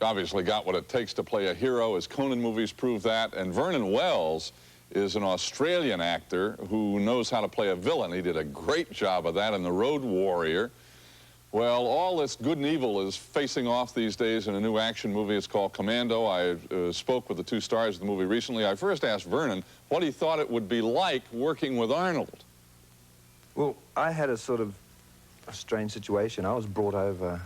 obviously got what it takes to play a hero, as Conan movies prove that, and Vernon Wells is an Australian actor who knows how to play a villain. He did a great job of that in The Road Warrior. Well, all this good and evil is facing off these days in a new action movie. It's called Commando. I spoke with the two stars of the movie recently. I first asked Vernon what he thought it would be like working with Arnold. Well, I had a sort of a strange situation. I was brought over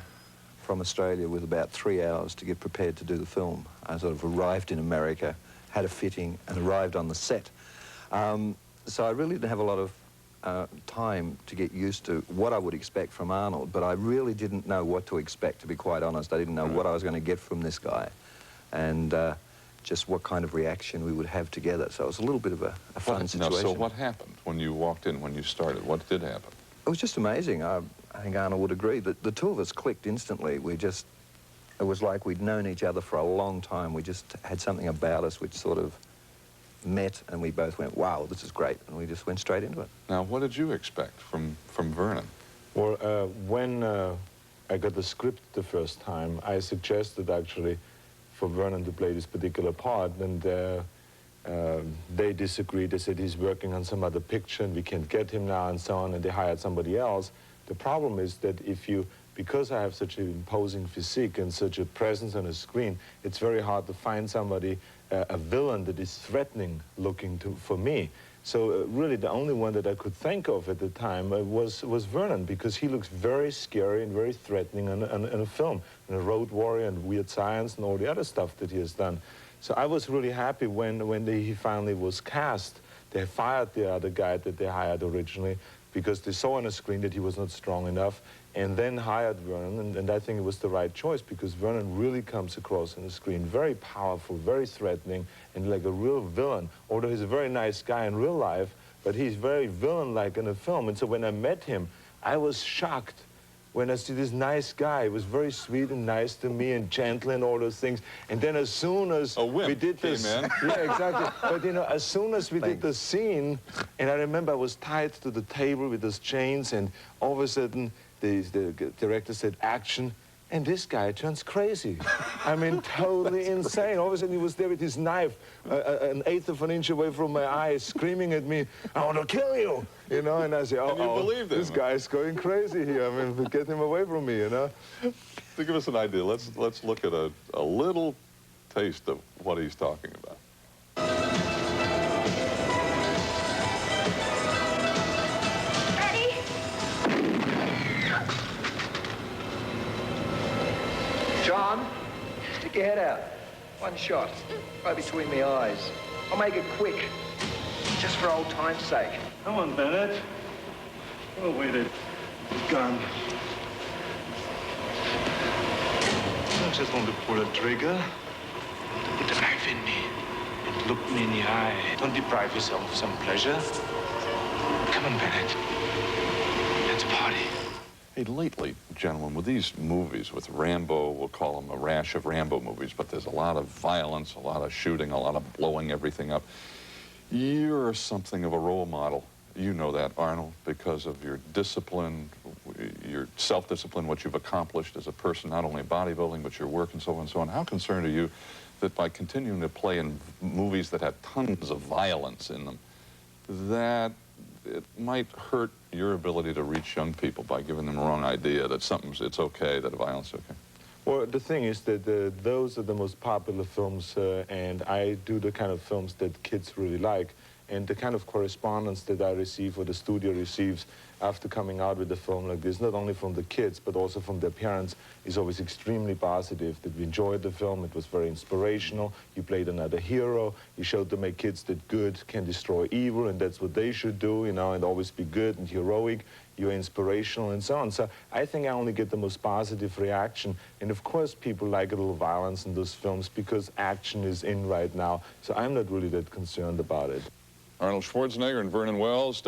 from Australia with about 3 hours to get prepared to do the film. I sort of arrived in America, had a fitting, and arrived on the set. So I really didn't have a lot of time to get used to what I would expect from Arnold, but I really didn't know what to expect, to be quite honest. I didn't know what I was going to get from this guy, and just what kind of reaction we would have together. So it was a little bit of a fun situation. So what happened when you walked in, when you started? What did happen? It was just amazing. I think Arnold would agree that the two of us clicked instantly. It was like we'd known each other for a long time. We just had something about us which sort of met, and we both went, wow, this is great, and we just went straight into it. Now, what did you expect from Vernon? Well, when I got the script the first time, I suggested actually for Vernon to play this particular part, and they disagreed. They said he's working on some other picture and we can't get him now and so on, and they hired somebody else. The problem is that because I have such an imposing physique and such a presence on a screen, it's very hard to find somebody, a villain that is threatening looking for me. So really the only one that I could think of at the time was Vernon, because he looks very scary and very threatening in a film, in A Road Warrior and Weird Science and all the other stuff that he has done. So I was really happy when he finally was cast. They fired the other guy that they hired originally because they saw on a screen that he was not strong enough, and then hired Vernon, and I think it was the right choice, because Vernon really comes across on the screen very powerful, very threatening, and like a real villain. Although he's a very nice guy in real life, but he's very villain-like in the film. And so when I met him, I was shocked when I see this nice guy. He was very sweet and nice to me and gentle and all those things. And then as soon as we did this... man. Yeah, exactly. But, you know, as soon as we did the scene, and I remember I was tied to the table with those chains, and all of a sudden the director said, action, and this guy turns crazy. I mean, totally insane. All of a sudden he was there with his knife, an eighth of an inch away from my eye, screaming at me, I want to kill you, you know, and I say, oh, this guy's going crazy here. I mean, get him away from me, you know. To give us an idea, let's look at a little taste of what he's talking about. John, stick your head out. One shot, right between the eyes. I'll make it quick, just for old time's sake. Come on, Bennett. Oh, wait a gun. I just want to pull a trigger. Put a knife in me and look me in the eye. Don't deprive yourself of some pleasure. Come on, Bennett. Let's party. Hey, lately, gentlemen, with these movies, with Rambo, we'll call them a rash of Rambo movies, but there's a lot of violence, a lot of shooting, a lot of blowing everything up. You're something of a role model. You know that, Arnold, because of your discipline, your self-discipline, what you've accomplished as a person, not only in bodybuilding, but your work and so on and so on. How concerned are you that by continuing to play in movies that have tons of violence in them, that it might hurt your ability to reach young people by giving them the wrong idea that it's okay, that violence is okay? Well, the thing is that those are the most popular films, and I do the kind of films that kids really like. And the kind of correspondence that I receive, or the studio receives, after coming out with a film like this, not only from the kids, but also from their parents, is always extremely positive, that we enjoyed the film, it was very inspirational, you played another hero, you showed to my kids that good can destroy evil, and that's what they should do, you know, and always be good and heroic, you're inspirational, and so on. So I think I only get the most positive reaction, and of course people like a little violence in those films, because action is in right now, so I'm not really that concerned about it. Arnold Schwarzenegger and Vernon Wells.